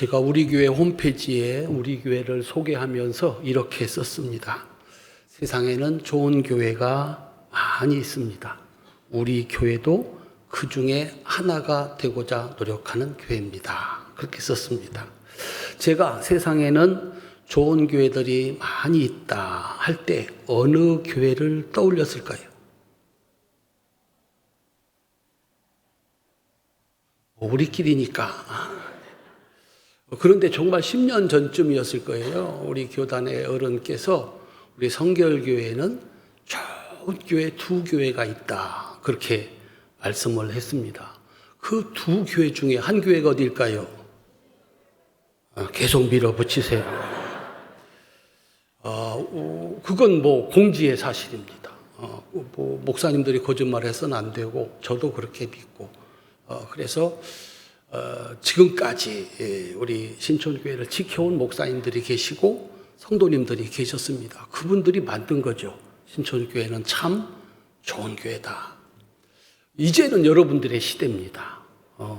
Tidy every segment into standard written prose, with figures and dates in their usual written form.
제가 우리 교회 홈페이지에 우리 교회를 소개하면서 이렇게 썼습니다. 세상에는 좋은 교회가 많이 있습니다. 우리 교회도 그 중에 하나가 되고자 노력하는 교회입니다. 그렇게 썼습니다. 제가 세상에는 좋은 교회들이 많이 있다 할 때 어느 교회를 떠올렸을까요? 우리끼리니까. 그런데 정말 10년 전쯤이었을 거예요. 우리 교단의 어른께서 우리 성결교회는 좋은 교회 두 교회가 있다. 그렇게 말씀을 했습니다. 그 두 교회 중에 한 교회가 어딜까요? 계속 밀어붙이세요. 그건 공지의 사실입니다. 목사님들이 거짓말해서는 안 되고 저도 그렇게 믿고 그래서 지금까지 우리 신촌교회를 지켜온 목사님들이 계시고 성도님들이 계셨습니다. 그분들이 만든 거죠. 신촌교회는 참 좋은 교회다. 이제는 여러분들의 시대입니다.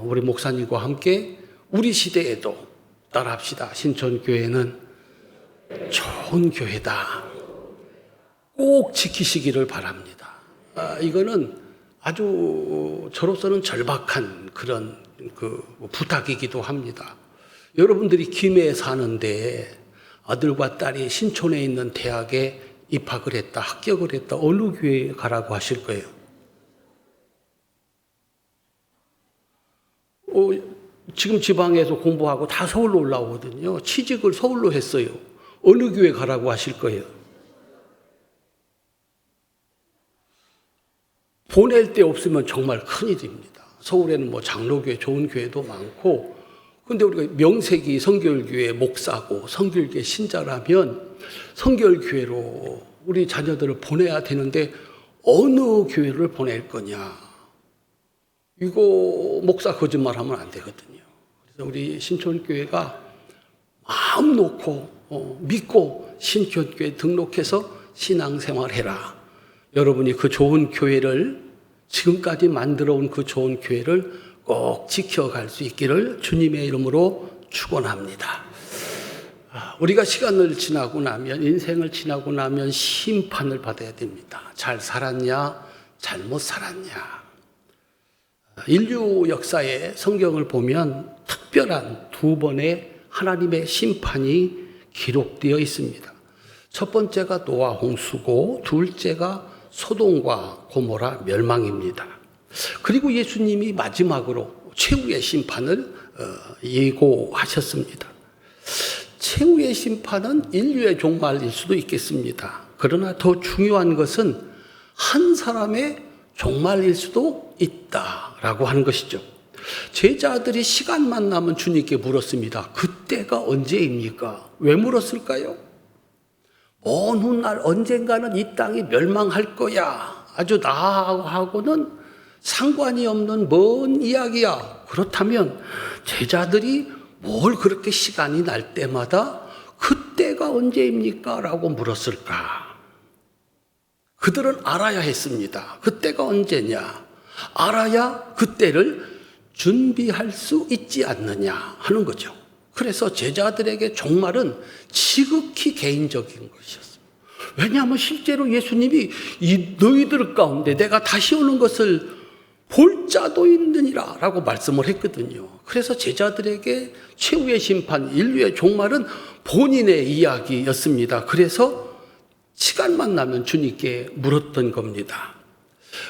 우리 목사님과 함께 우리 시대에도 따라합시다. 신촌교회는 좋은 교회다. 꼭 지키시기를 바랍니다. 이거는 아주 저로서는 절박한 그런 부탁이기도 합니다. 여러분들이 김해에 사는데 아들과 딸이 신촌에 있는 대학에 입학을 했다, 합격을 했다. 어느 교회에 가라고 하실 거예요? 지금 지방에서 공부하고 다 서울로 올라오거든요. 취직을 서울로 했어요. 어느 교회 가라고 하실 거예요? 보낼 데 없으면 정말 큰일입니다. 서울에는 장로교회 좋은 교회도 많고, 근데 우리가 명색이 성결교회 목사고 성결교회 신자라면 성결교회로 우리 자녀들을 보내야 되는데 어느 교회를 보낼 거냐? 이거 목사 거짓말하면 안 되거든요. 그래서 우리 신촌교회가 마음 놓고 믿고 신촌교회 등록해서 신앙생활해라. 여러분이 그 좋은 교회를 지금까지 만들어 온 그 좋은 교회를 꼭 지켜갈 수 있기를 주님의 이름으로 축원합니다. 우리가 시간을 지나고 나면, 인생을 지나고 나면 심판을 받아야 됩니다. 잘 살았냐, 잘못 살았냐. 인류 역사의 성경을 보면 특별한 두 번의 하나님의 심판이 기록되어 있습니다. 첫 번째가 노아 홍수고 둘째가 소돔과 고모라 멸망입니다. 그리고 예수님이 마지막으로 최후의 심판을 예고하셨습니다. 최후의 심판은 인류의 종말일 수도 있겠습니다. 그러나 더 중요한 것은 한 사람의 종말일 수도 있다라고 하는 것이죠. 제자들이 시간만 나면 주님께 물었습니다. 그때가 언제입니까? 왜 물었을까요? 먼 훗날 언젠가는 이 땅이 멸망할 거야. 아주 나하고는 상관이 없는 먼 이야기야. 그렇다면 제자들이 뭘 그렇게 시간이 날 때마다 그때가 언제입니까? 라고 물었을까? 그들은 알아야 했습니다. 그때가 언제냐? 알아야 그때를 준비할 수 있지 않느냐 하는 거죠. 그래서 제자들에게 종말은 지극히 개인적인 것이었습니다. 왜냐하면 실제로 예수님이 이 너희들 가운데 내가 다시 오는 것을 볼 자도 있느니라 라고 말씀을 했거든요. 그래서 제자들에게 최후의 심판, 인류의 종말은 본인의 이야기였습니다. 그래서 시간만 나면 주님께 물었던 겁니다.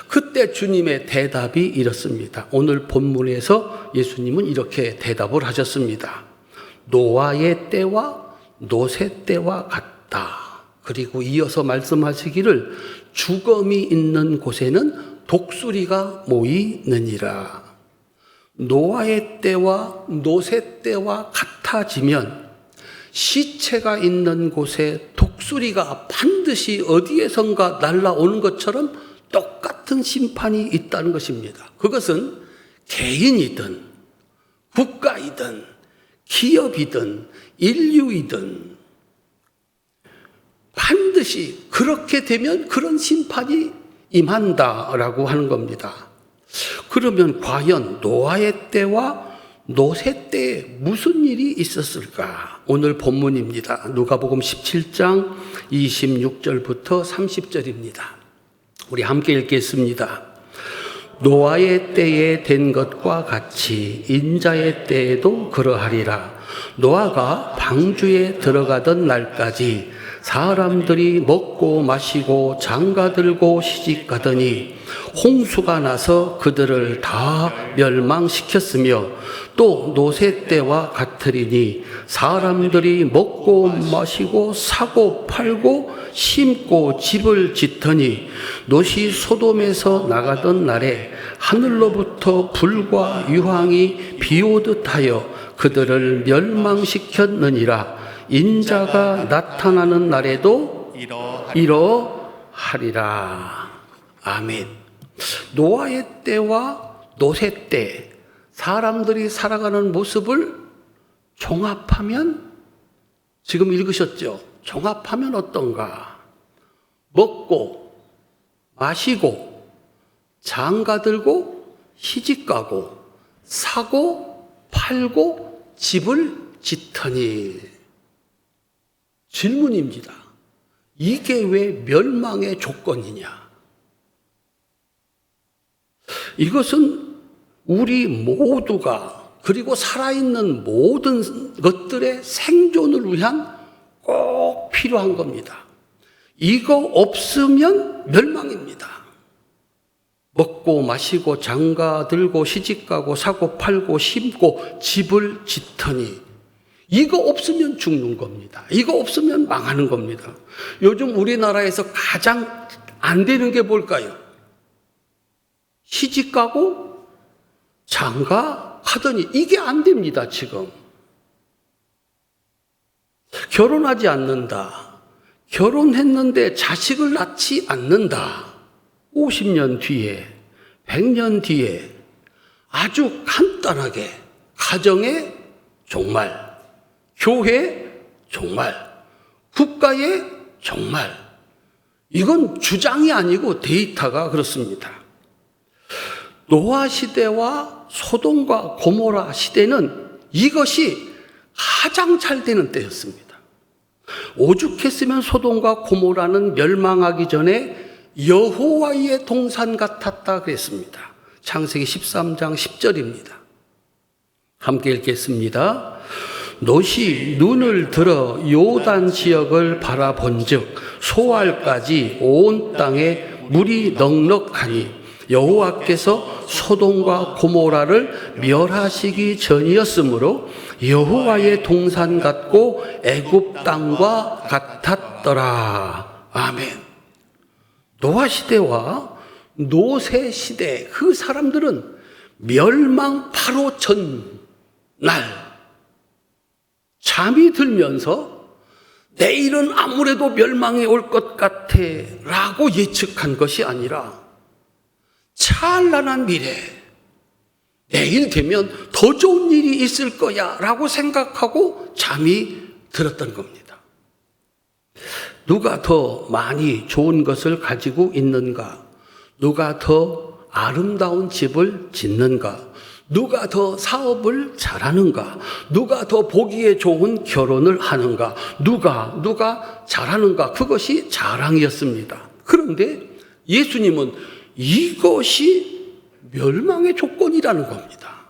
그때 주님의 대답이 이렇습니다. 오늘 본문에서 예수님은 이렇게 대답을 하셨습니다. 노아의 때와 노새 때와 같다. 그리고 이어서 말씀하시기를 죽음이 있는 곳에는 독수리가 모이느니라. 노아의 때와 노새 때와 같아지면 시체가 있는 곳에 독수리가 반드시 어디에선가 날아오는 것처럼 똑같은 심판이 있다는 것입니다. 그것은 개인이든 국가이든 기업이든 인류이든 반드시 그렇게 되면 그런 심판이 임한다라고 하는 겁니다. 그러면 과연 노아의 때와 노새 때 무슨 일이 있었을까? 오늘 본문입니다. 누가복음 17장 26절부터 30절입니다. 우리 함께 읽겠습니다. 노아의 때에 된 것과 같이 인자의 때에도 그러하리라. 노아가 방주에 들어가던 날까지 사람들이 먹고 마시고 장가들고 시집가더니 홍수가 나서 그들을 다 멸망시켰으며 또 노새 때와 같으리니 사람들이 먹고 마시고 사고 팔고 심고 집을 짓더니 롯이 소돔에서 나가던 날에 하늘로부터 불과 유황이 비오듯 하여 그들을 멸망시켰느니라. 인자가 나타나는 날에도 이러하리라. 아멘. 노아의 때와 노새 때 사람들이 살아가는 모습을 종합하면, 지금 읽으셨죠? 종합하면 어떤가? 먹고 마시고 장가들고 시집가고 사고 팔고 집을 짓더니. 질문입니다. 이게 왜 멸망의 조건이냐? 이것은 우리 모두가, 그리고 살아있는 모든 것들의 생존을 위한 꼭 필요한 겁니다. 이거 없으면 멸망입니다. 먹고 마시고 장가들고 시집가고 사고 팔고 심고 집을 짓더니 이거 없으면 죽는 겁니다. 이거 없으면 망하는 겁니다. 요즘 우리나라에서 가장 안 되는 게 뭘까요? 시집가고 장가하더니 이게 안 됩니다, 지금. 결혼하지 않는다. 결혼했는데 자식을 낳지 않는다. 50년 뒤에, 100년 뒤에 아주 간단하게 가정에 종말, 교회 종말, 국가의 종말. 이건 주장이 아니고 데이터가 그렇습니다. 노아 시대와 소돔과 고모라 시대는 이것이 가장 잘 되는 때였습니다. 오죽했으면 소돔과 고모라는 멸망하기 전에 여호와의 동산 같았다 그랬습니다. 창세기 13장 10절입니다. 함께 읽겠습니다. 롯이 눈을 들어 요단 지역을 바라본즉 소알까지 온 땅에 물이 넉넉하니 여호와께서 소돔과 고모라를 멸하시기 전이었으므로 여호와의 동산 같고 애굽 땅과 같았더라. 아멘. 노아 시대와 노새 시대, 그 사람들은 멸망 바로 전날 잠이 들면서 내일은 아무래도 멸망이 올 것 같아 라고 예측한 것이 아니라 찬란한 미래, 내일 되면 더 좋은 일이 있을 거야 라고 생각하고 잠이 들었던 겁니다. 누가 더 많이 좋은 것을 가지고 있는가? 누가 더 아름다운 집을 짓는가? 누가 더 사업을 잘하는가? 누가 더 보기에 좋은 결혼을 하는가? 누가 잘하는가? 그것이 자랑이었습니다. 그런데 예수님은 이것이 멸망의 조건이라는 겁니다.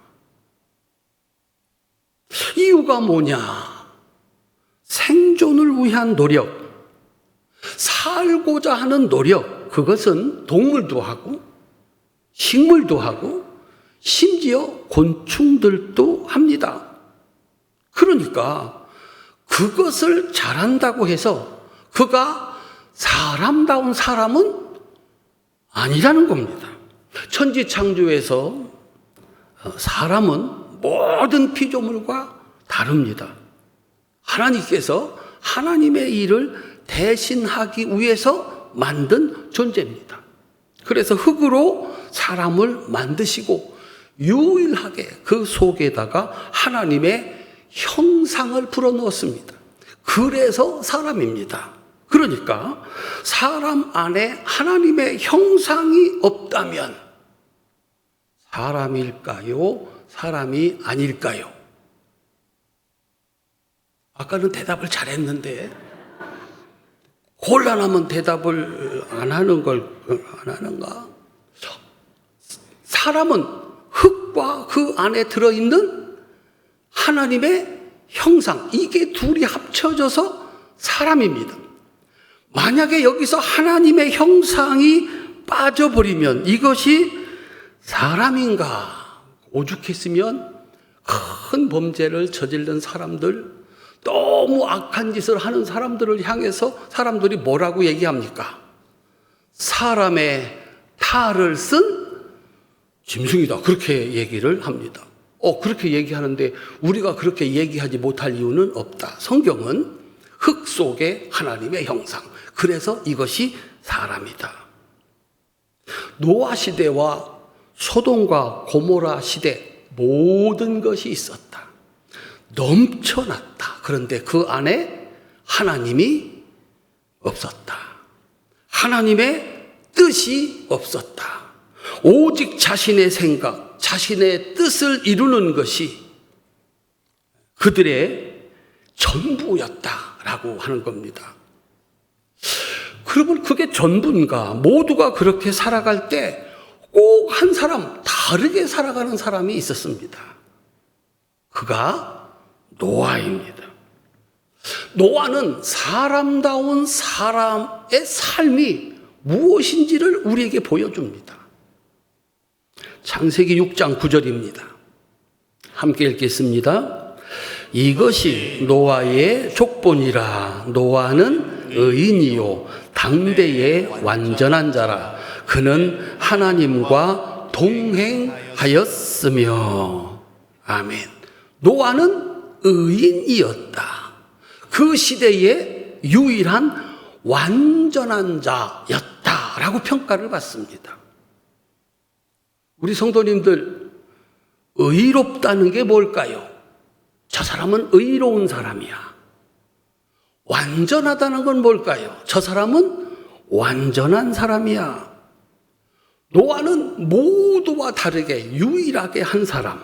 이유가 뭐냐? 생존을 위한 노력, 살고자 하는 노력, 그것은 동물도 하고 식물도 하고 심지어 곤충들도 합니다. 그러니까 그것을 잘한다고 해서 그가 사람다운 사람은 아니라는 겁니다. 천지창조에서 사람은 모든 피조물과 다릅니다. 하나님께서 하나님의 일을 대신하기 위해서 만든 존재입니다. 그래서 흙으로 사람을 만드시고 유일하게 그 속에다가 하나님의 형상을 불어넣었습니다. 그래서 사람입니다. 그러니까 사람 안에 하나님의 형상이 없다면 사람일까요? 사람이 아닐까요? 아까는 대답을 잘했는데 곤란하면 대답을 안 하는가? 사람은 흙과 그 안에 들어있는 하나님의 형상, 이게 둘이 합쳐져서 사람입니다. 만약에 여기서 하나님의 형상이 빠져버리면 이것이 사람인가? 오죽했으면 큰 범죄를 저지른 사람들, 너무 악한 짓을 하는 사람들을 향해서 사람들이 뭐라고 얘기합니까? 사람의 탈을 쓴 짐승이다. 그렇게 얘기를 합니다. 그렇게 얘기하는데 우리가 그렇게 얘기하지 못할 이유는 없다. 성경은 흙 속의 하나님의 형상. 그래서 이것이 사람이다. 노아 시대와 소돔과 고모라 시대 모든 것이 있었다. 넘쳐났다. 그런데 그 안에 하나님이 없었다. 하나님의 뜻이 없었다. 오직 자신의 생각, 자신의 뜻을 이루는 것이 그들의 전부였다라고 하는 겁니다. 그러면 그게 전부인가? 모두가 그렇게 살아갈 때 꼭 한 사람, 다르게 살아가는 사람이 있었습니다. 그가 노아입니다. 노아는 사람다운 사람의 삶이 무엇인지를 우리에게 보여줍니다. 창세기 6장 9절입니다. 함께 읽겠습니다. 이것이 노아의 족본이라. 노아는 의인이요 당대의 완전한 자라. 그는 하나님과 동행하였으며. 아멘. 노아는 의인이었다. 그 시대의 유일한 완전한 자였다라고 평가를 받습니다. 우리 성도님들, 의롭다는 게 뭘까요? 저 사람은 의로운 사람이야. 완전하다는 건 뭘까요? 저 사람은 완전한 사람이야. 노아는 모두와 다르게 유일하게 한 사람.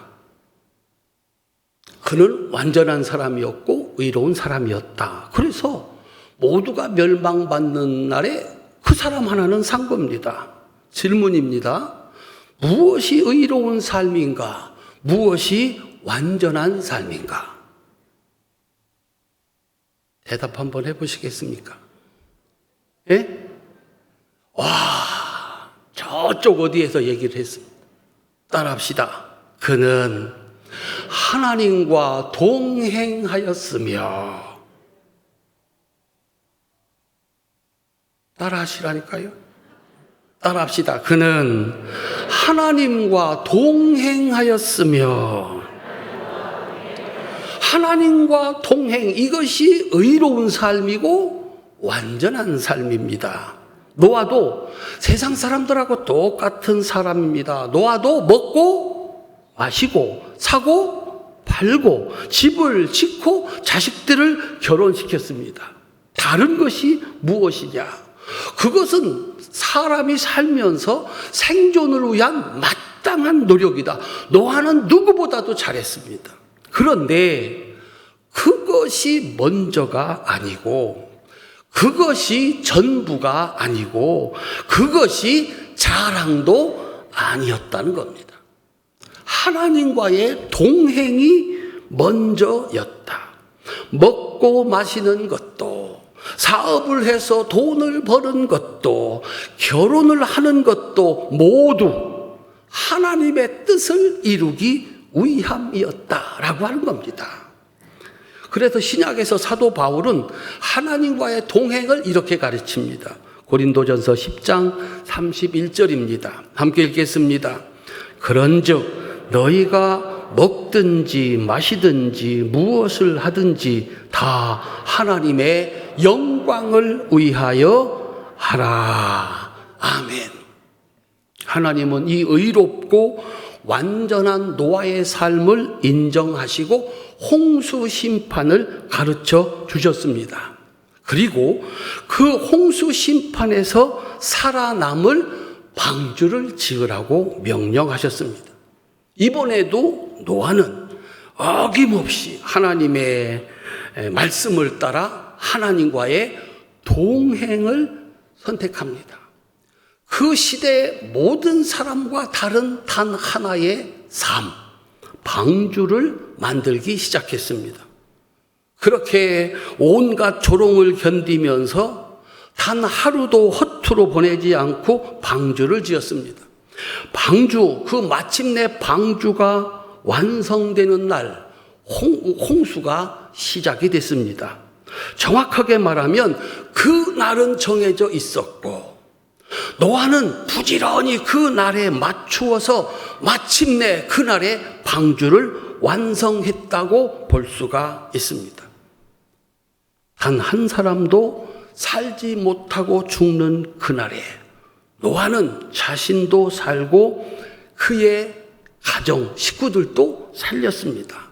그는 완전한 사람이었고 의로운 사람이었다. 그래서 모두가 멸망받는 날에 그 사람 하나는 산 겁니다. 질문입니다. 무엇이 의로운 삶인가? 무엇이 완전한 삶인가? 대답 한번 해보시겠습니까? 예? 와, 저쪽 어디에서 얘기를 했습니다. 따라합시다. 그는 하나님과 동행하였으며. 따라하시라니까요. 따라합시다. 그는 하나님과 동행하였으며. 하나님과 동행, 이것이 의로운 삶이고 완전한 삶입니다. 노아도 세상 사람들하고 똑같은 사람입니다. 노아도 먹고 마시고 사고 팔고 집을 짓고 자식들을 결혼시켰습니다. 다른 것이 무엇이냐? 그것은 사람이 살면서 생존을 위한 마땅한 노력이다. 노아는 누구보다도 잘했습니다. 그런데 그것이 먼저가 아니고, 그것이 전부가 아니고, 그것이 자랑도 아니었다는 겁니다. 하나님과의 동행이 먼저였다. 먹고 마시는 것도, 사업을 해서 돈을 버는 것도, 결혼을 하는 것도 모두 하나님의 뜻을 이루기 위함이었다라고 하는 겁니다. 그래서 신약에서 사도 바울은 하나님과의 동행을 이렇게 가르칩니다. 고린도전서 10장 31절입니다. 함께 읽겠습니다. 그런즉 너희가 먹든지 마시든지 무엇을 하든지 다 하나님의 영광을 위하여 하라. 아멘. 하나님은 이 의롭고 완전한 노아의 삶을 인정하시고 홍수 심판을 가르쳐 주셨습니다. 그리고 그 홍수 심판에서 살아남을 방주를 지으라고 명령하셨습니다. 이번에도 노아는 어김없이 하나님의 말씀을 따라 하나님과의 동행을 선택합니다. 그 시대의 모든 사람과 다른 단 하나의 삶, 방주를 만들기 시작했습니다. 그렇게 온갖 조롱을 견디면서 단 하루도 허투루 보내지 않고 방주를 지었습니다. 방주, 그 마침내 방주가 완성되는 날 홍수가 시작이 됐습니다. 정확하게 말하면 그 날은 정해져 있었고 노아는 부지런히 그 날에 맞추어서 마침내 그 날에 방주를 완성했다고 볼 수가 있습니다. 단 한 사람도 살지 못하고 죽는 그날에 노아는 자신도 살고 그의 가정, 식구들도 살렸습니다.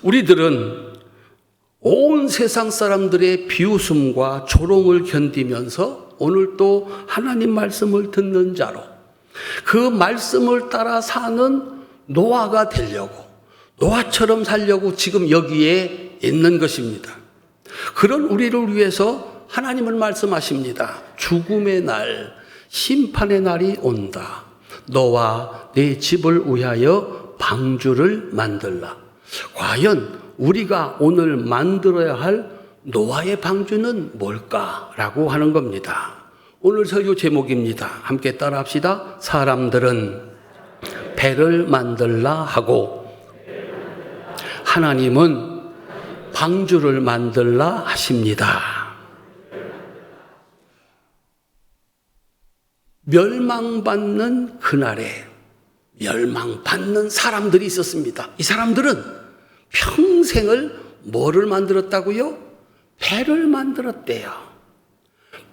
우리들은 온 세상 사람들의 비웃음과 조롱을 견디면서 오늘 또 하나님 말씀을 듣는 자로 그 말씀을 따라 사는 노아가 되려고, 노아처럼 살려고 지금 여기에 있는 것입니다. 그런 우리를 위해서 하나님은 말씀하십니다. 죽음의 날, 심판의 날이 온다. 너와 내 집을 위하여 방주를 만들라. 과연 우리가 오늘 만들어야 할 노아의 방주는 뭘까라고 하는 겁니다. 오늘 설교 제목입니다. 함께 따라합시다. 사람들은 배를 만들라 하고 하나님은 방주를 만들라 하십니다. 멸망받는 그날에 멸망받는 사람들이 있었습니다. 이 사람들은 평생을 뭐를 만들었다고요? 배를 만들었대요.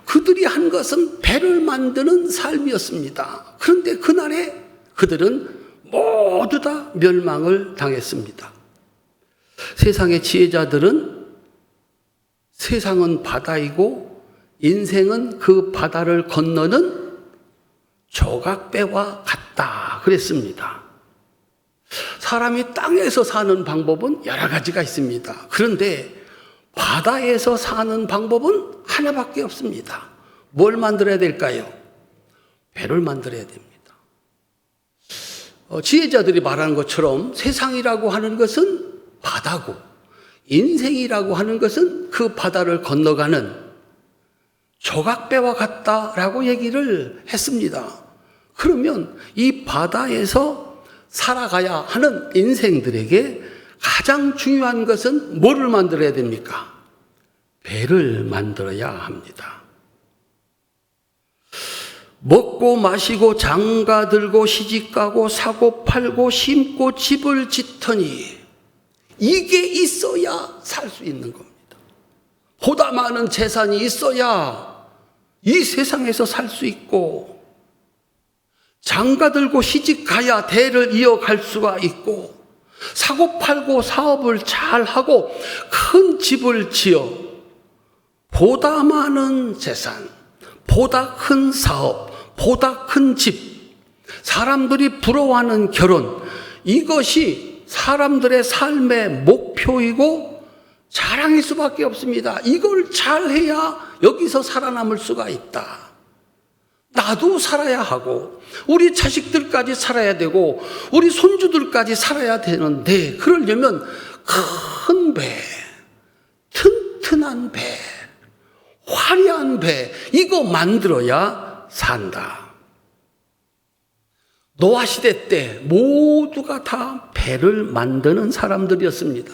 그들이 한 것은 배를 만드는 삶이었습니다. 그런데 그날에 그들은 모두 다 멸망을 당했습니다. 세상의 지혜자들은 세상은 바다이고 인생은 그 바다를 건너는 조각배와 같다 그랬습니다. 사람이 땅에서 사는 방법은 여러 가지가 있습니다. 그런데 바다에서 사는 방법은 하나밖에 없습니다. 뭘 만들어야 될까요? 배를 만들어야 됩니다. 지혜자들이 말하는 것처럼 세상이라고 하는 것은 바다고 인생이라고 하는 것은 그 바다를 건너가는 조각배와 같다라고 얘기를 했습니다. 그러면 이 바다에서 살아가야 하는 인생들에게 가장 중요한 것은 뭐를 만들어야 됩니까? 배를 만들어야 합니다. 먹고 마시고 장가 들고 시집가고 사고 팔고 심고 집을 짓더니 이게 있어야 살 수 있는 겁니다. 보다 많은 재산이 있어야 이 세상에서 살 수 있고 장가 들고 시집 가야 대를 이어갈 수가 있고 사고 팔고 사업을 잘하고 큰 집을 지어 보다 많은 재산, 보다 큰 사업, 보다 큰 집, 사람들이 부러워하는 결혼, 이것이 사람들의 삶의 목표이고 자랑일 수밖에 없습니다. 이걸 잘해야 여기서 살아남을 수가 있다. 나도 살아야 하고 우리 자식들까지 살아야 되고 우리 손주들까지 살아야 되는데 그러려면 큰 배, 튼튼한 배, 화려한 배 이거 만들어야 산다. 노아 시대 때 모두가 다 배를 만드는 사람들이었습니다.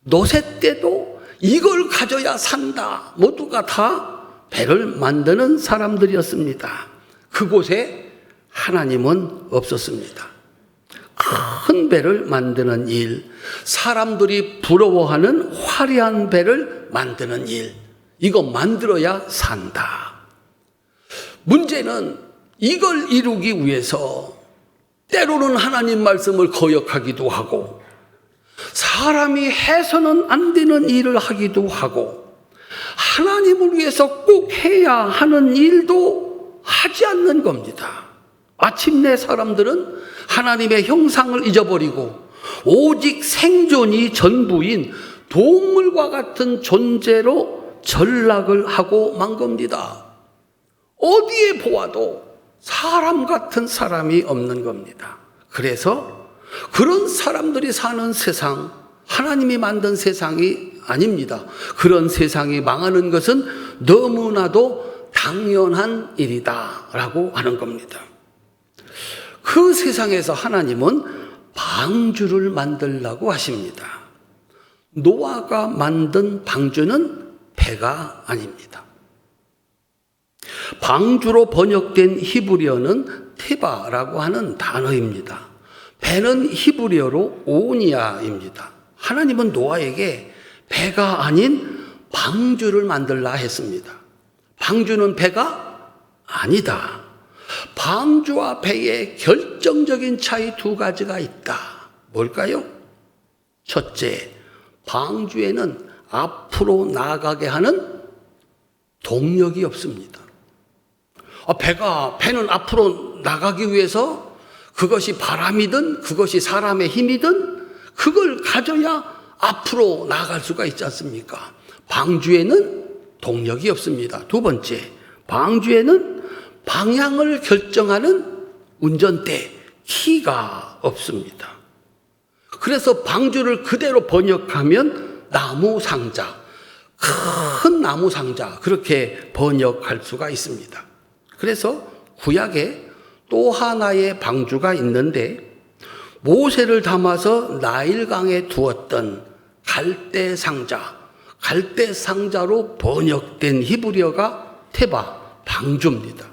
노세 때도 이걸 가져야 산다. 모두가 다 배를 만드는 사람들이었습니다. 그곳에 하나님은 없었습니다. 큰 배를 만드는 일, 사람들이 부러워하는 화려한 배를 만드는 일, 이거 만들어야 산다. 문제는 이걸 이루기 위해서 때로는 하나님 말씀을 거역하기도 하고 사람이 해서는 안 되는 일을 하기도 하고 하나님을 위해서 꼭 해야 하는 일도 하지 않는 겁니다. 마침내 사람들은 하나님의 형상을 잊어버리고 오직 생존이 전부인 동물과 같은 존재로 전락을 하고 만 겁니다. 어디에 보아도 사람 같은 사람이 없는 겁니다. 그래서 그런 사람들이 사는 세상, 하나님이 만든 세상이 아닙니다. 그런 세상이 망하는 것은 너무나도 당연한 일이다 라고 하는 겁니다. 그 세상에서 하나님은 방주를 만들라고 하십니다. 노아가 만든 방주는 배가 아닙니다. 방주로 번역된 히브리어는 테바라고 하는 단어입니다. 배는 히브리어로 오니아입니다. 하나님은 노아에게 배가 아닌 방주를 만들라 했습니다. 방주는 배가 아니다. 방주와 배의 결정적인 차이 두 가지가 있다. 뭘까요? 첫째, 방주에는 앞으로 나아가게 하는 동력이 없습니다. 배는 앞으로 나가기 위해서 그것이 바람이든 그것이 사람의 힘이든 그걸 가져야 앞으로 나아갈 수가 있지 않습니까? 방주에는 동력이 없습니다. 두 번째, 방주에는 방향을 결정하는 운전대, 키가 없습니다. 그래서 방주를 그대로 번역하면 나무 상자, 큰 나무 상자, 그렇게 번역할 수가 있습니다. 그래서 구약에 또 하나의 방주가 있는데 모세를 담아서 나일강에 두었던 갈대 상자로 번역된 히브리어가 테바, 방주입니다.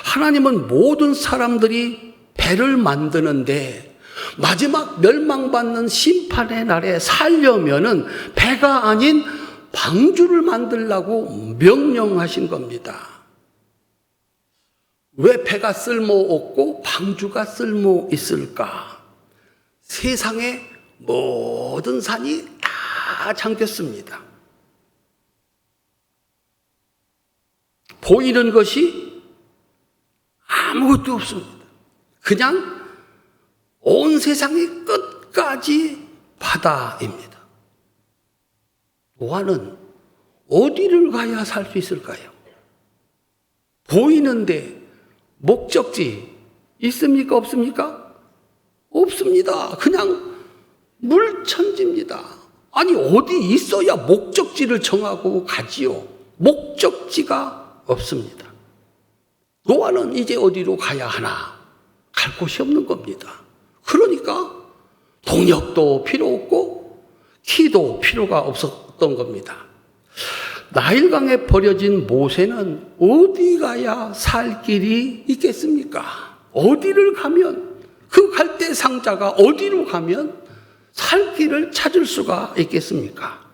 하나님은 모든 사람들이 배를 만드는데 마지막 멸망받는 심판의 날에 살려면은 배가 아닌 방주를 만들라고 명령하신 겁니다. 왜 배가 쓸모없고 방주가 쓸모 있을까? 세상의 모든 산이 다 잠겼습니다. 보이는 것이 아무것도 없습니다. 그냥 온 세상의 끝까지 바다입니다. 노아는 어디를 가야 살 수 있을까요? 보이는데 목적지 있습니까? 없습니까? 없습니다. 그냥 물천지입니다. 아니, 어디 있어야 목적지를 정하고 가지요. 목적지가 없습니다. 노아는 이제 어디로 가야 하나? 갈 곳이 없는 겁니다. 그러니까 동력도 필요 없고 키도 필요가 없었던 겁니다. 나일강에 버려진 모세는 어디 가야 살 길이 있겠습니까? 어디를 가면, 그 갈대 상자가 어디로 가면 살 길을 찾을 수가 있겠습니까?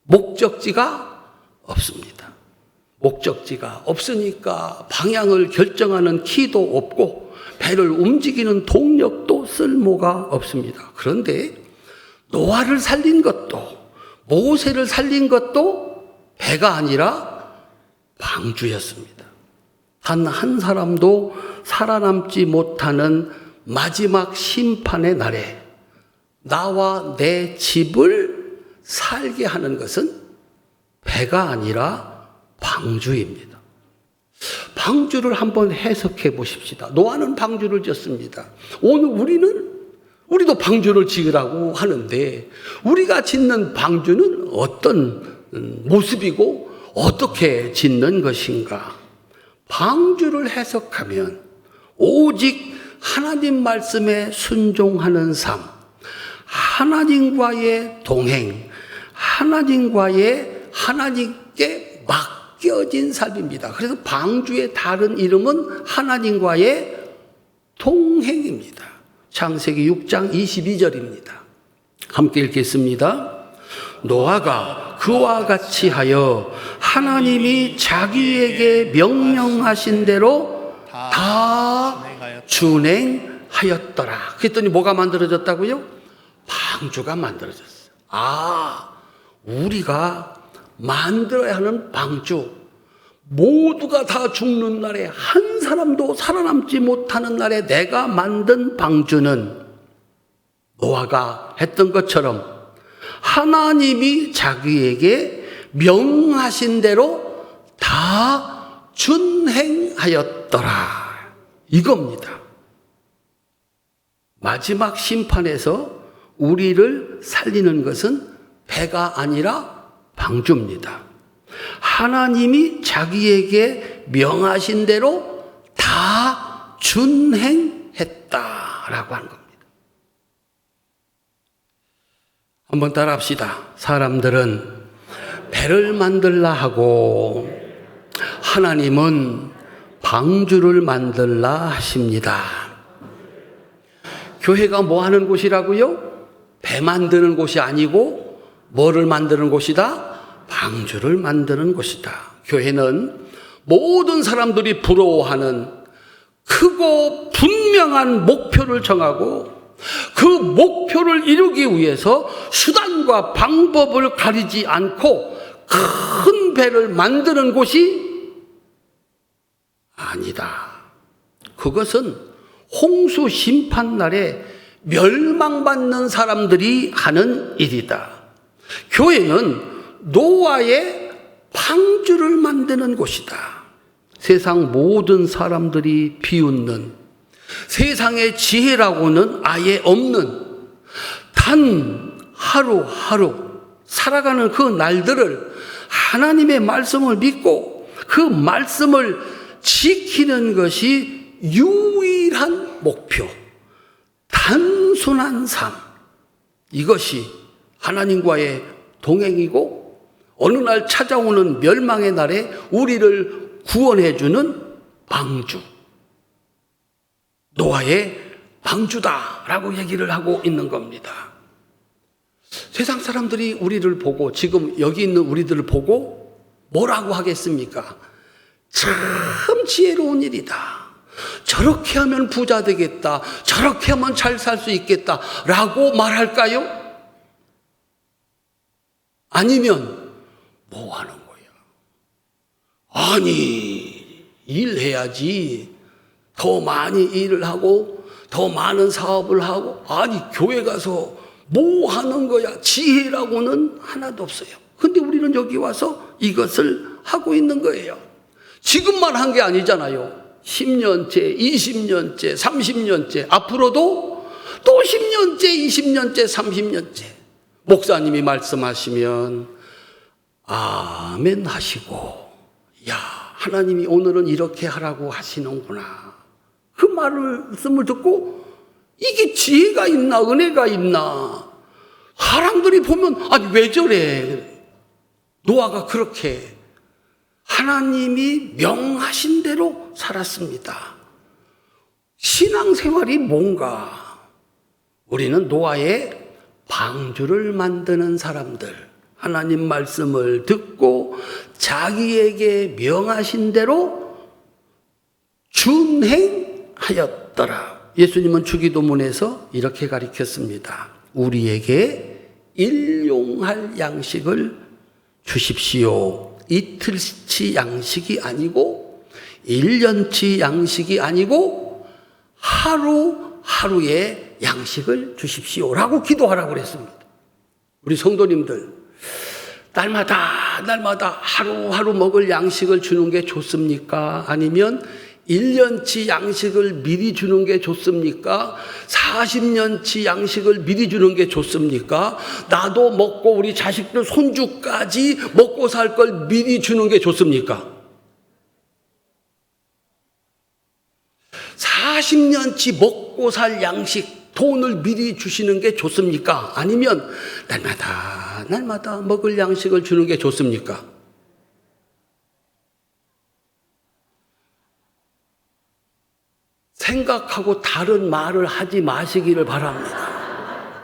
목적지가 없습니다. 목적지가 없으니까 방향을 결정하는 키도 없고 배를 움직이는 동력도 쓸모가 없습니다. 그런데 노아를 살린 것도, 모세를 살린 것도 배가 아니라 방주였습니다. 단 한 사람도 살아남지 못하는 마지막 심판의 날에 나와 내 집을 살게 하는 것은 배가 아니라 방주입니다. 방주를 한번 해석해 보십시다. 노아는 방주를 지었습니다. 오늘 우리도 방주를 지으라고 하는데 우리가 짓는 방주는 어떤 모습이고 어떻게 짓는 것인가? 방주를 해석하면 오직 하나님 말씀에 순종하는 삶, 하나님과의 동행, 하나님께 맡겨진 삶입니다. 그래서 방주의 다른 이름은 하나님과의 동행입니다. 창세기 6장 22절입니다. 함께 읽겠습니다. 노아가 그와 같이 하여 하나님이 자기에게 명령하신 대로 다 준행하였더라. 그랬더니 뭐가 만들어졌다고요? 방주가 만들어졌어요. 우리가 만들어야 하는 방주, 모두가 다 죽는 날에 한 사람도 살아남지 못하는 날에 내가 만든 방주는 노아가 했던 것처럼 하나님이 자기에게 명하신 대로 다 준행하였더라. 이겁니다. 마지막 심판에서 우리를 살리는 것은 배가 아니라 방주입니다. 하나님이 자기에게 명하신 대로 다 준행했다라고 하는 겁니다. 한번 따라합시다. 사람들은 배를 만들라 하고 하나님은 방주를 만들라 하십니다. 교회가 뭐 하는 곳이라고요? 배 만드는 곳이 아니고 뭐를 만드는 곳이다? 방주를 만드는 곳이다. 교회는 모든 사람들이 부러워하는 크고 분명한 목표를 정하고 그 목표를 이루기 위해서 수단과 방법을 가리지 않고 큰 배를 만드는 곳이 아니다. 그것은 홍수 심판날에 멸망받는 사람들이 하는 일이다. 교회는 노아의 방주를 만드는 곳이다. 세상 모든 사람들이 비웃는, 세상의 지혜라고는 아예 없는, 단 하루하루 살아가는 그 날들을 하나님의 말씀을 믿고 그 말씀을 지키는 것이 유일한 목표, 단순한 삶, 이것이 하나님과의 동행이고 어느 날 찾아오는 멸망의 날에 우리를 구원해 주는 방주, 노아의 방주다라고 얘기를 하고 있는 겁니다. 세상 사람들이 우리를 보고, 지금 여기 있는 우리들을 보고 뭐라고 하겠습니까? 참 지혜로운 일이다. 저렇게 하면 부자 되겠다. 저렇게 하면 잘 살 수 있겠다. 라고 말할까요? 아니면 뭐 하는 거야? 아니, 일해야지. 더 많이 일을 하고 더 많은 사업을 하고, 아니 교회 가서 뭐 하는 거야? 지혜라고는 하나도 없어요. 근데 우리는 여기 와서 이것을 하고 있는 거예요. 지금만 한 게 아니잖아요. 10년째, 20년째, 30년째, 앞으로도 또 10년째, 20년째, 30년째 목사님이 말씀하시면 아멘 하시고, 야, 하나님이 오늘은 이렇게 하라고 하시는구나. 그 말씀을 듣고 이게 지혜가 있나 은혜가 있나. 사람들이 보면 아니 왜 저래. 노아가 그렇게 하나님이 명하신 대로 살았습니다. 신앙생활이 뭔가? 우리는 노아의 방주를 만드는 사람들, 하나님 말씀을 듣고 자기에게 명하신 대로 준행하였더라. 예수님은 주기도문에서 이렇게 가르쳤습니다. 우리에게 일용할 양식을 주십시오. 이틀치 양식이 아니고 1년치 양식이 아니고 하루하루의 양식을 주십시오라고 기도하라고 그랬습니다. 우리 성도님들, 날마다 하루하루 먹을 양식을 주는 게 좋습니까? 아니면 1년치 양식을 미리 주는 게 좋습니까? 40년치 양식을 미리 주는 게 좋습니까? 나도 먹고 우리 자식들 손주까지 먹고 살 걸 미리 주는 게 좋습니까? 40년치 먹고 살 양식, 돈을 미리 주시는 게 좋습니까? 아니면 날마다 먹을 양식을 주는 게 좋습니까? 생각하고 다른 말을 하지 마시기를 바랍니다.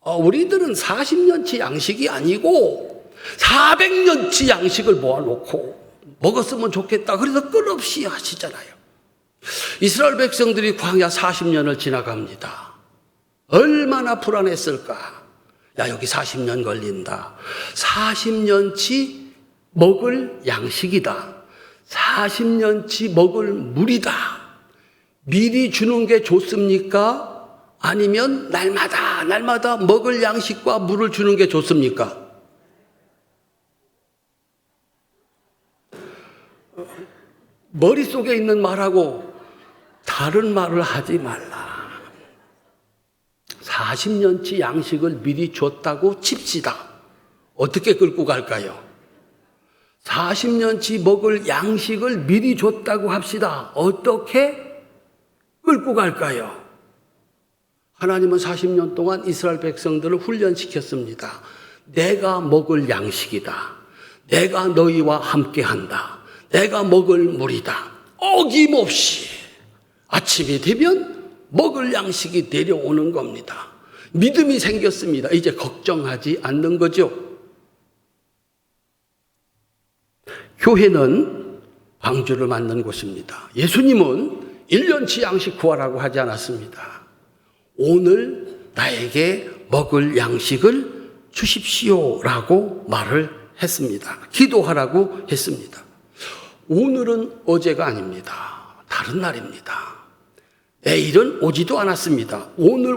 우리들은 40년치 양식이 아니고 400년치 양식을 모아놓고 먹었으면 좋겠다. 그래서 끝없이 하시잖아요. 이스라엘 백성들이 광야 40년을 지나갑니다. 얼마나 불안했을까. 야, 여기 40년 걸린다. 40년치 먹을 양식이다. 40년치 먹을 물이다. 미리 주는 게 좋습니까? 아니면 날마다 먹을 양식과 물을 주는 게 좋습니까? 머릿속에 있는 말하고 다른 말을 하지 말라. 40년치 양식을 미리 줬다고 칩시다. 어떻게 끌고 갈까요? 40년치 먹을 양식을 미리 줬다고 합시다. 어떻게 끌고 갈까요? 하나님은 40년 동안 이스라엘 백성들을 훈련시켰습니다. 내가 먹을 양식이다. 내가 너희와 함께한다. 내가 먹을 물이다. 어김없이 아침이 되면 먹을 양식이 내려오는 겁니다. 믿음이 생겼습니다. 이제 걱정하지 않는 거죠. 교회는 방주를 만든 곳입니다. 예수님은 1년치 양식 구하라고 하지 않았습니다. 오늘 나에게 먹을 양식을 주십시오라고 말을 했습니다. 기도하라고 했습니다. 오늘은 어제가 아닙니다. 다른 날입니다. 내일은 오지도 않았습니다. 오늘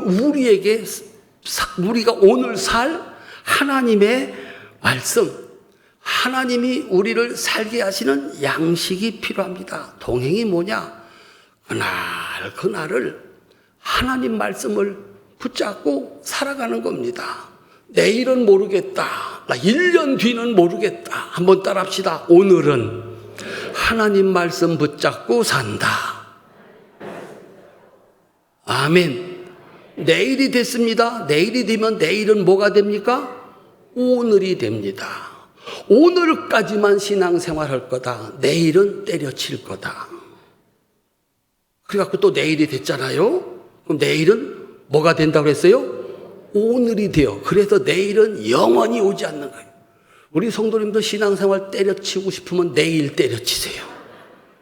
우리가 오늘 살 하나님의 말씀, 하나님이 우리를 살게 하시는 양식이 필요합니다. 동행이 뭐냐? 그날을 하나님 말씀을 붙잡고 살아가는 겁니다. 내일은 모르겠다. 1년 뒤는 모르겠다. 한번 따라합시다. 오늘은 하나님 말씀 붙잡고 산다. 아멘. 내일이 됐습니다. 내일이 되면 내일은 뭐가 됩니까? 오늘이 됩니다. 오늘까지만 신앙생활할 거다. 내일은 때려칠 거다. 그래갖고 또 내일이 됐잖아요. 그럼 내일은 뭐가 된다고 했어요? 오늘이 돼요. 그래서 내일은 영원히 오지 않는 거예요. 우리 성도님도 신앙생활 때려치고 싶으면 내일 때려치세요.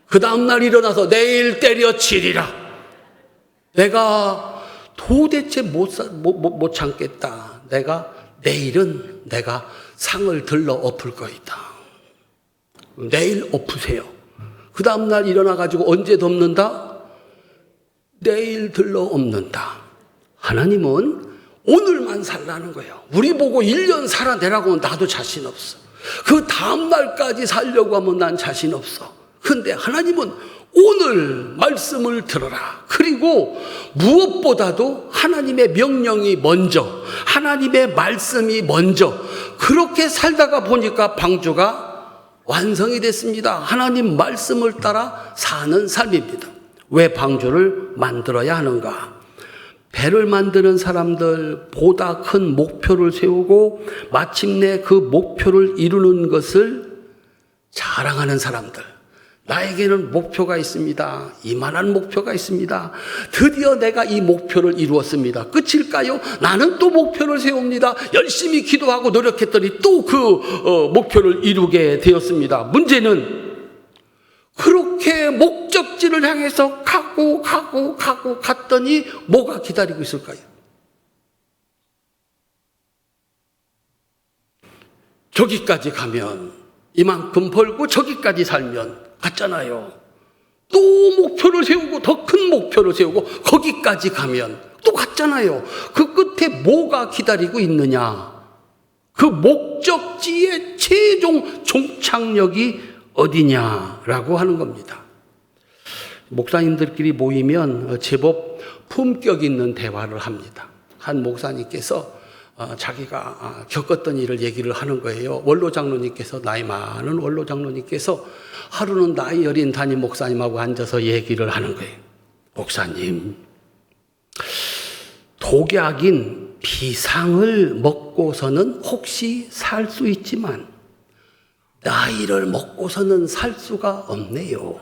그 다음날 일어나서 내일 때려치리라. 내가 도대체 못 참겠다. 내일은 내가 상을 들러 엎을 거이다. 내일 엎으세요. 그 다음날 일어나가지고 언제 덮는다? 내일 들러 엎는다. 하나님은 오늘만 살라는 거예요. 우리 보고 1년 살아내라고 하면 나도 자신 없어. 그 다음날까지 살려고 하면 난 자신 없어. 근데 하나님은 오늘 말씀을 들어라. 그리고 무엇보다도 하나님의 명령이 먼저, 하나님의 말씀이 먼저. 그렇게 살다가 보니까 방주가 완성이 됐습니다. 하나님 말씀을 따라 사는 삶입니다. 왜 방주를 만들어야 하는가? 배를 만드는 사람들, 보다 큰 목표를 세우고 마침내 그 목표를 이루는 것을 자랑하는 사람들. 나에게는 목표가 있습니다. 이만한 목표가 있습니다. 드디어 내가 이 목표를 이루었습니다. 끝일까요? 나는 또 목표를 세웁니다. 열심히 기도하고 노력했더니 또 그 목표를 이루게 되었습니다. 문제는 그렇게 목적지를 향해서 가고 갔더니 뭐가 기다리고 있을까요? 저기까지 가면 이만큼 벌고 저기까지 살면 갔잖아요. 또 목표를 세우고 더 큰 목표를 세우고 거기까지 가면 또 갔잖아요. 그 끝에 뭐가 기다리고 있느냐? 그 목적지의 최종 종착역이 어디냐라고 하는 겁니다. 목사님들끼리 모이면 제법 품격 있는 대화를 합니다. 한 목사님께서 자기가 겪었던 일을 얘기를 하는 거예요. 원로 장로님께서, 나이 많은 원로 장로님께서 하루는 나이 어린 담임 목사님하고 앉아서 얘기를 하는 거예요. 목사님, 독약인 비상을 먹고서는 혹시 살 수 있지만 나이를 먹고서는 살 수가 없네요.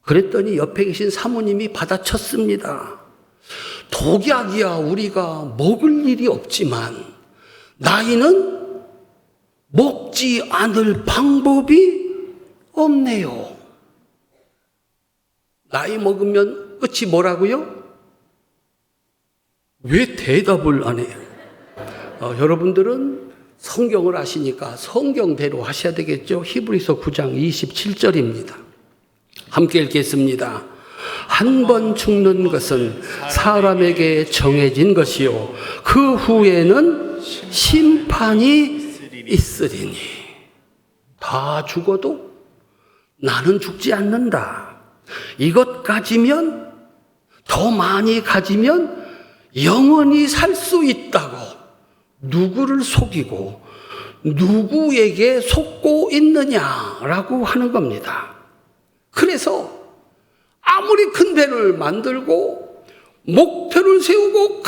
그랬더니 옆에 계신 사모님이 받아쳤습니다. 독약이야 우리가 먹을 일이 없지만 나이는 먹지 않을 방법이 없네요. 나이 먹으면 끝이 뭐라고요? 왜 대답을 안 해요? 여러분들은 성경을 아시니까 성경대로 하셔야 되겠죠. 히브리서 9장 27절입니다. 함께 읽겠습니다. 한 번 죽는 것은 사람에게 정해진 것이요 그 후에는 심판이 있으리니. 다 죽어도 나는 죽지 않는다. 이것 가지면, 더 많이 가지면 영원히 살 수 있다고 누구를 속이고 누구에게 속고 있느냐라고 하는 겁니다. 그래서 아무리 큰 배를 만들고 목표를 세우고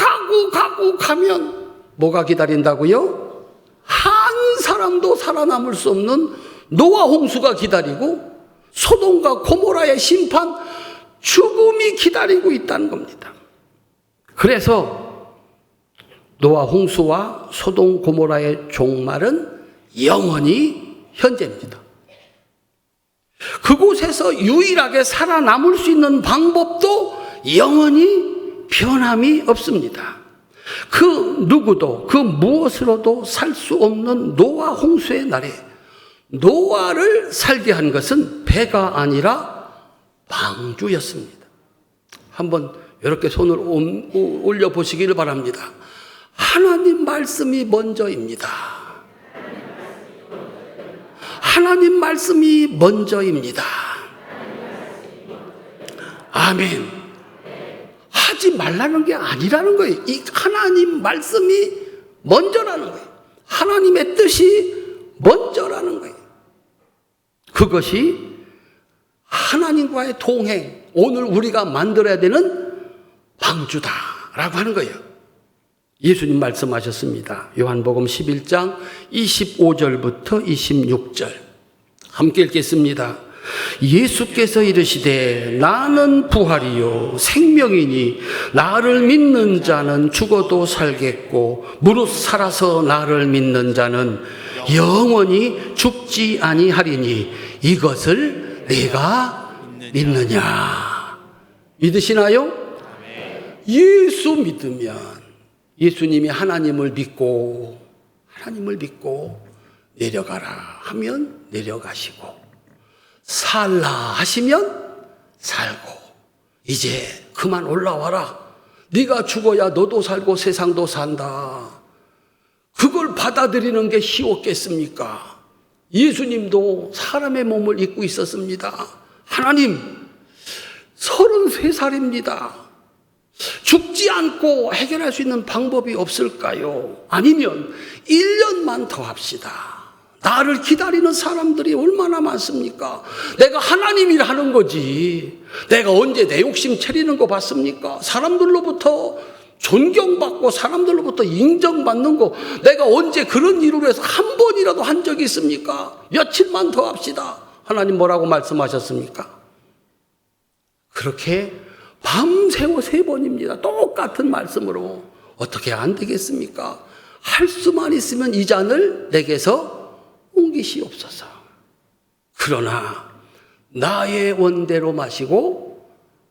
가면 뭐가 기다린다고요? 한 사람도 살아남을 수 없는 노아 홍수가 기다리고 소돔과 고모라의 심판, 죽음이 기다리고 있다는 겁니다. 그래서 노아 홍수와 소돔 고모라의 종말은 영원히 현재입니다. 그곳에서 유일하게 살아남을 수 있는 방법도 영원히 변함이 없습니다. 그 누구도 그 무엇으로도 살 수 없는 노아 홍수의 날에 노아를 살게 한 것은 배가 아니라 방주였습니다. 한번 이렇게 손을 올려보시기를 바랍니다. 하나님 말씀이 먼저입니다. 하나님 말씀이 먼저입니다. 아멘. 하지 말라는 게 아니라는 거예요. 이 하나님 말씀이 먼저라는 거예요. 하나님의 뜻이 먼저라는 거예요. 그것이 하나님과의 동행, 오늘 우리가 만들어야 되는 방주다라고 하는 거예요. 예수님 말씀하셨습니다. 요한복음 11장 25절부터 26절 함께 읽겠습니다. 예수께서 이르시되 나는 부활이요 생명이니 나를 믿는 자는 죽어도 살겠고 무릇 살아서 나를 믿는 자는 영원히 죽지 아니하리니 이것을 내가 믿느냐. 믿으시나요? 예수 믿으면 예수님이 하나님을 믿고 내려가라 하면 내려가시고 살라 하시면 살고 이제 그만 올라와라. 네가 죽어야 너도 살고 세상도 산다. 그걸 받아들이는 게 쉬웠겠습니까? 예수님도 사람의 몸을 입고 있었습니다. 하나님 33살입니다. 죽지 않고 해결할 수 있는 방법이 없을까요? 아니면 1년만 더 합시다. 나를 기다리는 사람들이 얼마나 많습니까? 내가 하나님이라 하는 거지. 내가 언제 내 욕심 차리는 거 봤습니까? 사람들로부터 존경받고 사람들로부터 인정받는 거 내가 언제 그런 일을 해서 한 번이라도 한 적이 있습니까? 며칠만 더 합시다. 하나님 뭐라고 말씀하셨습니까? 그렇게 밤새워 3번입니다. 똑같은 말씀으로. 어떻게 안 되겠습니까? 할 수만 있으면 이 잔을 내게서 옮기시옵소서. 그러나 나의 원대로 마시고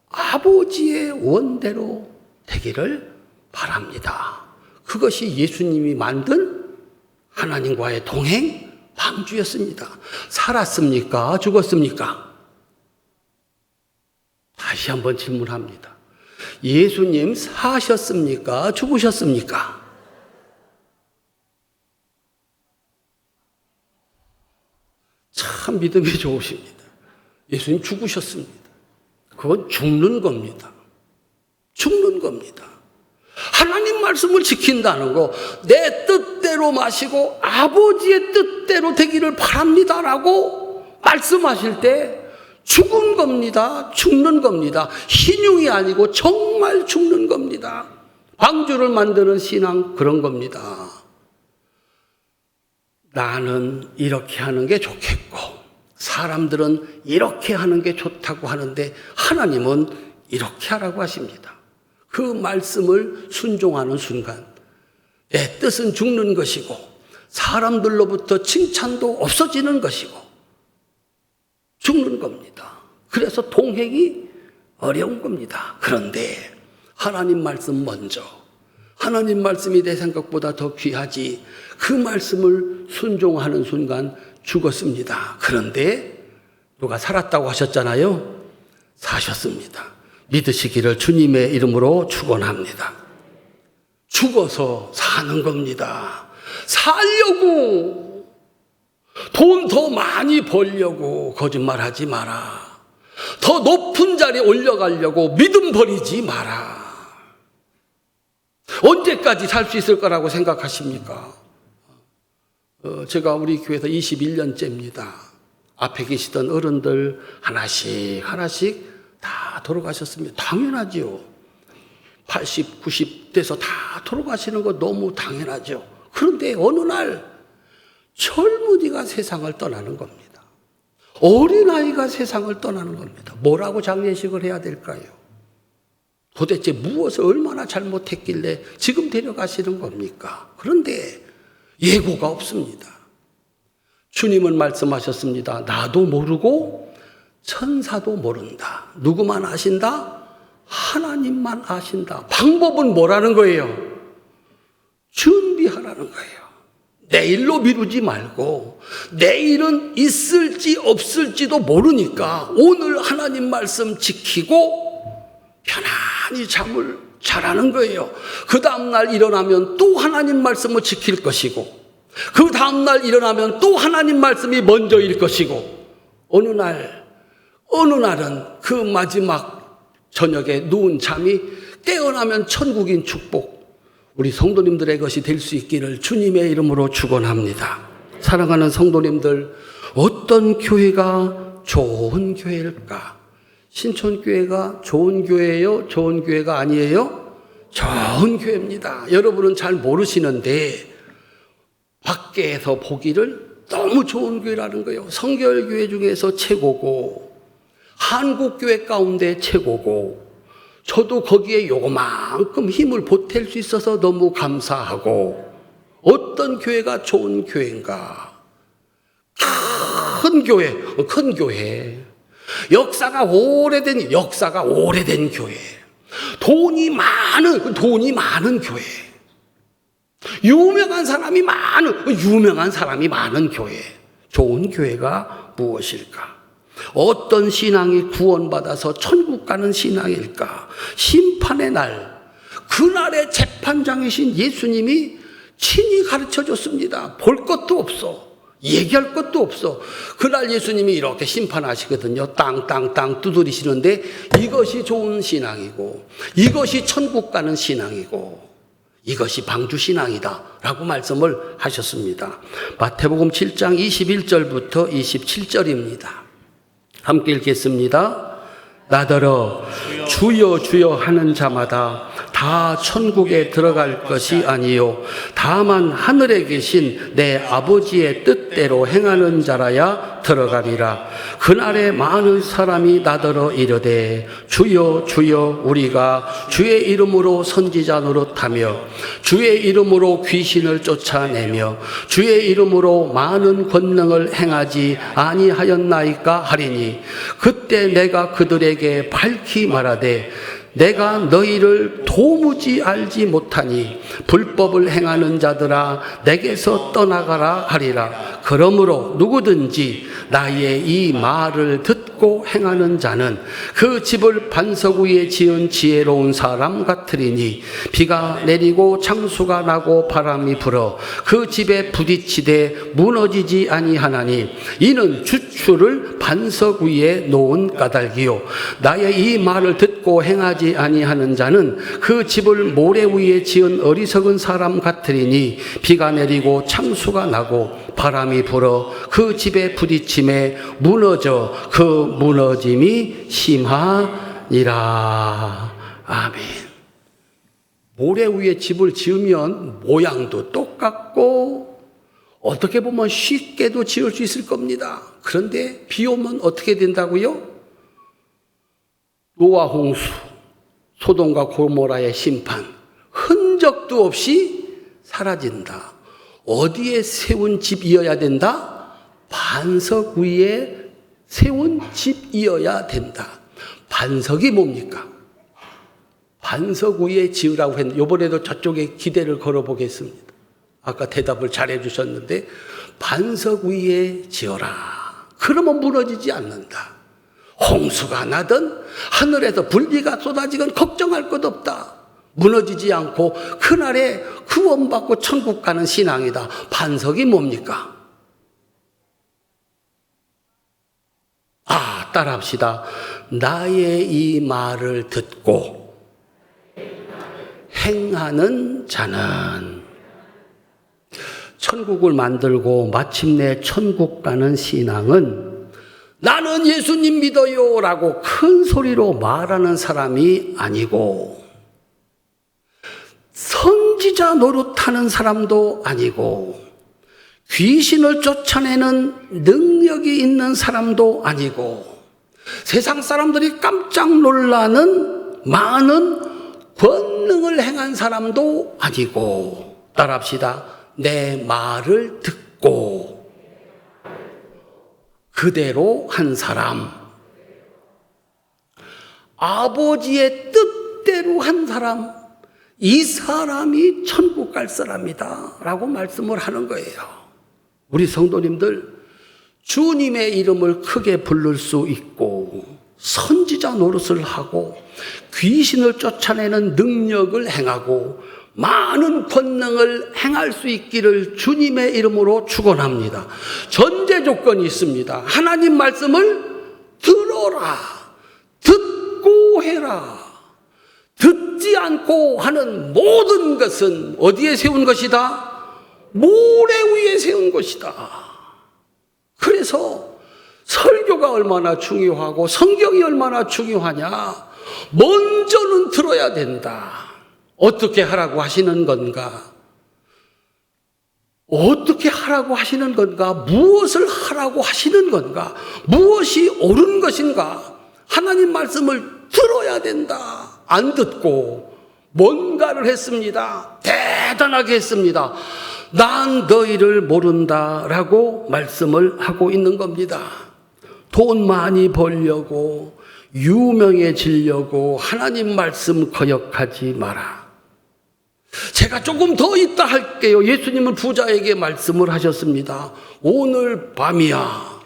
아버지의 원대로 되기를 바랍니다. 그것이 예수님이 만든 하나님과의 동행 방주였습니다. 살았습니까? 죽었습니까? 다시 한번 질문합니다. 예수님 사셨습니까? 죽으셨습니까? 참 믿음이 좋으십니다. 예수님 죽으셨습니다. 그건 죽는 겁니다. 죽는 겁니다. 하나님 말씀을 지킨다는 거, 내 뜻대로 마시고 아버지의 뜻대로 되기를 바랍니다라고 말씀하실 때 죽은 겁니다. 죽는 겁니다. 신용이 아니고 정말 죽는 겁니다. 방주를 만드는 신앙 그런 겁니다. 나는 이렇게 하는 게 좋겠고 사람들은 이렇게 하는 게 좋다고 하는데 하나님은 이렇게 하라고 하십니다. 그 말씀을 순종하는 순간 내 뜻은 죽는 것이고 사람들로부터 칭찬도 없어지는 것이고 죽는 겁니다. 그래서 동행이 어려운 겁니다. 그런데 하나님 말씀 먼저, 하나님 말씀이 내 생각보다 더 귀하지. 그 말씀을 순종하는 순간 죽었습니다. 그런데 누가 살았다고 하셨잖아요. 사셨습니다. 믿으시기를 주님의 이름으로 축원합니다. 죽어서 사는 겁니다. 살려고, 돈 더 많이 벌려고 거짓말하지 마라. 더 높은 자리에 올라가려고 믿음 버리지 마라. 언제까지 살 수 있을 거라고 생각하십니까? 제가 우리 교회에서 21년째입니다. 앞에 계시던 어른들 하나씩 다 돌아가셨습니다. 당연하지요. 80, 90 돼서 다 돌아가시는 거 너무 당연하죠. 그런데 어느 날 젊은이가 세상을 떠나는 겁니다. 어린아이가 세상을 떠나는 겁니다. 뭐라고 장례식을 해야 될까요? 도대체 무엇을 얼마나 잘못했길래 지금 데려가시는 겁니까? 그런데 예고가 없습니다. 주님은 말씀하셨습니다. 나도 모르고 천사도 모른다. 누구만 아신다? 하나님만 아신다. 방법은 뭐라는 거예요? 준비하라는 거예요. 내일로 미루지 말고, 내일은 있을지 없을지도 모르니까 오늘 하나님 말씀 지키고 편안히 잠을 자라는 거예요. 그 다음날 일어나면 또 하나님 말씀을 지킬 것이고, 그 다음날 일어나면 또 하나님 말씀이 먼저일 것이고, 어느 날은 그 마지막 저녁에 누운 잠이 깨어나면 천국인 축복, 우리 성도님들의 것이 될 수 있기를 주님의 이름으로 축원합니다. 사랑하는 성도님들, 어떤 교회가 좋은 교회일까? 신촌교회가 좋은 교회예요? 좋은 교회가 아니에요? 좋은 교회입니다. 여러분은 잘 모르시는데 밖에서 보기를 너무 좋은 교회라는 거예요. 성결교회 중에서 최고고, 한국교회 가운데 최고고, 저도 거기에 요만큼 힘을 보탤 수 있어서 너무 감사하고, 어떤 교회가 좋은 교회인가? 큰 교회. 역사가 오래된 교회. 돈이 많은 교회. 유명한 사람이 많은 교회. 좋은 교회가 무엇일까? 어떤 신앙이 구원받아서 천국 가는 신앙일까? 심판의 날, 그날의 재판장이신 예수님이 친히 가르쳐 줬습니다. 볼 것도 없어. 얘기할 것도 없어. 그날 예수님이 이렇게 심판하시거든요. 땅 두드리시는데 이것이 좋은 신앙이고, 이것이 천국 가는 신앙이고, 이것이 방주신앙이다 라고 말씀을 하셨습니다. 마태복음 7장 21절부터 27절입니다. 함께 읽겠습니다. 나더러 주여 주여 하는 자마다 다 천국에 들어갈 것이 아니요 다만 하늘에 계신 내 아버지의 뜻대로 행하는 자라야 들어가리라. 그날에 많은 사람이 나더러 이르되 주여 주여 우리가 주의 이름으로 선지자 노릇하며 주의 이름으로 귀신을 쫓아내며 주의 이름으로 많은 권능을 행하지 아니하였나이까 하리니, 그때 내가 그들에게 밝히 말하되 내가 너희를 도무지 알지 못하니 불법을 행하는 자들아 내게서 떠나가라 하리라. 그러므로 누구든지 나의 이 말을 듣고 행하는 자는 그 집을 반석 위에 지은 지혜로운 사람 같으리니, 비가 내리고 창수가 나고 바람이 불어 그 집에 부딪히되 무너지지 아니하나니, 이는 주추를 반석 위에 놓은 까닭이요 나의 이 말을 듣고 행하지 아니하는 자는 그 집을 모래 위에 지은 어리석은 사람 같으리니, 비가 내리고 창수가 나고 바람이 불어 그 집에 부딪힘에 무너져 그 무너짐이 심하니라. 아멘. 모래 위에 집을 지으면 모양도 똑같고 어떻게 보면 쉽게도 지을 수 있을 겁니다. 그런데 비 오면 어떻게 된다고요? 노아 홍수, 소돔과 고모라의 심판, 흔적도 없이 사라진다. 어디에 세운 집이어야 된다? 반석 위에 세운 집이어야 된다. 반석이 뭡니까? 반석 위에 지으라고 했는데 이번에도 저쪽에 기대를 걸어보겠습니다. 아까 대답을 잘해 주셨는데 반석 위에 지어라. 그러면 무너지지 않는다. 홍수가 나든 하늘에서 불비가 쏟아지건 걱정할 것 없다. 무너지지 않고 그날에 구원받고 천국 가는 신앙이다. 반석이 뭡니까? 따라합시다. 나의 이 말을 듣고 행하는 자는 천국을 만들고 마침내 천국 가는 신앙은 나는 예수님 믿어요 라고 큰 소리로 말하는 사람이 아니고 선지자 노릇하는 사람도 아니고 귀신을 쫓아내는 능력이 있는 사람도 아니고 세상 사람들이 깜짝 놀라는 많은 권능을 행한 사람도 아니고 따라합시다. 내 말을 듣고 그대로 한 사람, 아버지의 뜻대로 한 사람, 이 사람이 천국 갈 사람이다 라고 말씀을 하는 거예요. 우리 성도님들, 주님의 이름을 크게 부를 수 있고 선지자 노릇을 하고 귀신을 쫓아내는 능력을 행하고 많은 권능을 행할 수 있기를 주님의 이름으로 축원합니다. 전제 조건이 있습니다. 하나님 말씀을 들어라. 듣고 해라. 듣지 않고 하는 모든 것은 어디에 세운 것이다? 모래 위에 세운 것이다. 그래서 설교가 얼마나 중요하고 성경이 얼마나 중요하냐. 먼저는 들어야 된다. 어떻게 하라고 하시는 건가? 어떻게 하라고 하시는 건가? 무엇을 하라고 하시는 건가? 무엇이 옳은 것인가? 하나님 말씀을 들어야 된다. 안 듣고 뭔가를 했습니다. 대단하게 했습니다. 난 너희를 모른다라고 말씀을 하고 있는 겁니다. 돈 많이 벌려고 유명해지려고 하나님 말씀 거역하지 마라. 제가 조금 더 있다 할게요. 예수님은 부자에게 말씀을 하셨습니다. 오늘 밤이야.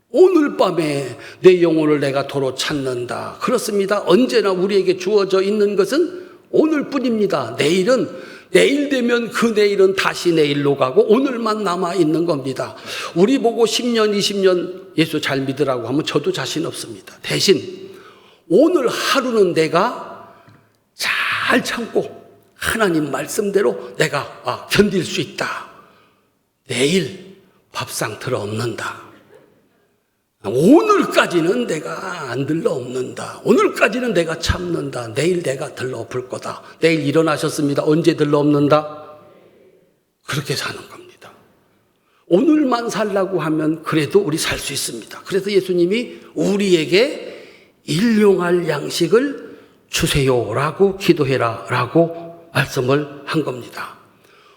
오늘 밤에 내 영혼을 내가 도로 찾는다. 그렇습니다. 언제나 우리에게 주어져 있는 것은 오늘뿐입니다. 내일 되면 그 내일은 다시 내일로 가고 오늘만 남아 있는 겁니다. 우리 보고 10년, 20년 예수 잘 믿으라고 하면 저도 자신 없습니다. 대신 오늘 하루는 내가 잘 참고 하나님 말씀대로 내가 견딜 수 있다. 내일 밥상 들어 없는다. 오늘까지는 내가 안 들러 없는다. 오늘까지는 내가 참는다. 내일 내가 들러 엎을 거다. 내일 일어나셨습니다. 언제 들러 없는다? 그렇게 사는 겁니다. 오늘만 살라고 하면 그래도 우리 살 수 있습니다. 그래서 예수님이 우리에게 일용할 양식을 주세요라고 기도해라라고 말씀을 한 겁니다.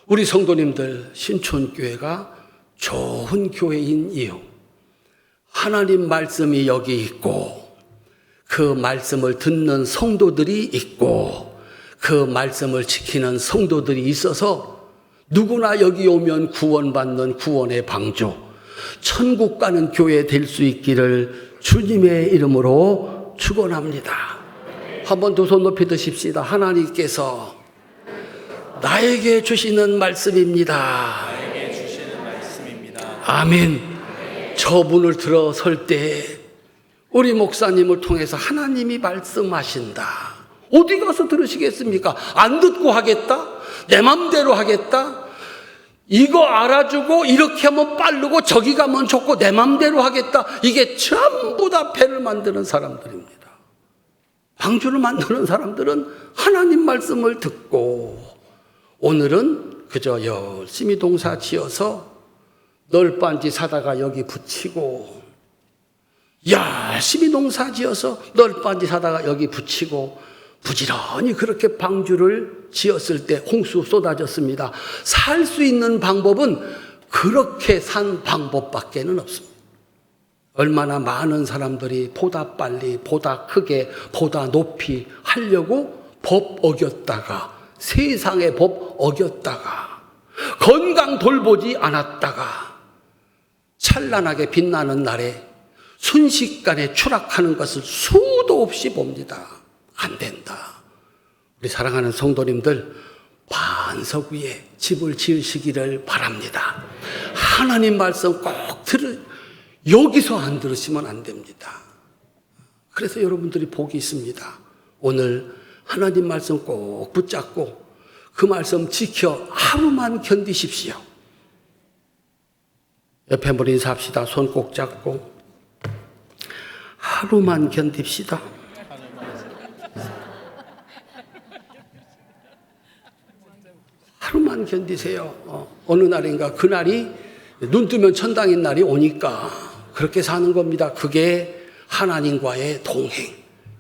우리 성도님들, 신촌교회가 좋은 교회인 이유, 하나님 말씀이 여기 있고 그 말씀을 듣는 성도들이 있고 그 말씀을 지키는 성도들이 있어서 누구나 여기 오면 구원받는 구원의 방주, 천국 가는 교회 될 수 있기를 주님의 이름으로 축원합니다. 한번 두 손 높이 드십시다. 하나님께서 나에게 주시는 말씀입니다. 아멘. 저분을 들어설 때 우리 목사님을 통해서 하나님이 말씀하신다. 어디 가서 들으시겠습니까? 안 듣고 하겠다? 내 맘대로 하겠다? 이거 알아주고 이렇게 하면 빠르고 저기 가면 좋고 내 맘대로 하겠다? 이게 전부 다 배를 만드는 사람들입니다. 방주를 만드는 사람들은 하나님 말씀을 듣고 오늘은 그저 열심히 동사 지어서 널빤지 사다가 여기 붙이고 열심히 농사 지어서 널빤지 사다가 여기 붙이고 부지런히 그렇게 방주를 지었을 때 홍수 쏟아졌습니다. 살 수 있는 방법은 그렇게 산 방법밖에는 없습니다. 얼마나 많은 사람들이 보다 빨리, 보다 크게, 보다 높이 하려고 법 어겼다가, 세상의 법 어겼다가, 건강 돌보지 않았다가 찬란하게 빛나는 날에 순식간에 추락하는 것을 수도 없이 봅니다. 안 된다. 우리 사랑하는 성도님들, 반석 위에 집을 지으시기를 바랍니다. 하나님 말씀 꼭 여기서 안 들으시면 안 됩니다. 그래서 여러분들이 복이 있습니다. 오늘 하나님 말씀 꼭 붙잡고 그 말씀 지켜 하루만 견디십시오. 옆에 분 인사합시다. 손 꼭 잡고 하루만 견딥시다. 하루만 견디세요. 어느 날인가 그날이 눈 뜨면 천당인 날이 오니까 그렇게 사는 겁니다. 그게 하나님과의 동행.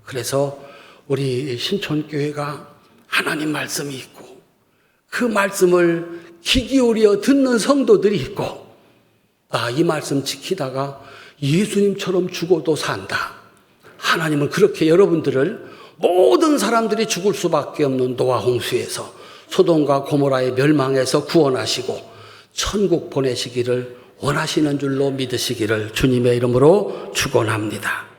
그래서 우리 신촌교회가 하나님 말씀이 있고 그 말씀을 귀 기울여 듣는 성도들이 있고, 이 말씀 지키다가 예수님처럼 죽어도 산다. 하나님은 그렇게 여러분들을 모든 사람들이 죽을 수밖에 없는 노아 홍수에서, 소돔과 고모라의 멸망에서 구원하시고 천국 보내시기를 원하시는 줄로 믿으시기를 주님의 이름으로 축원합니다.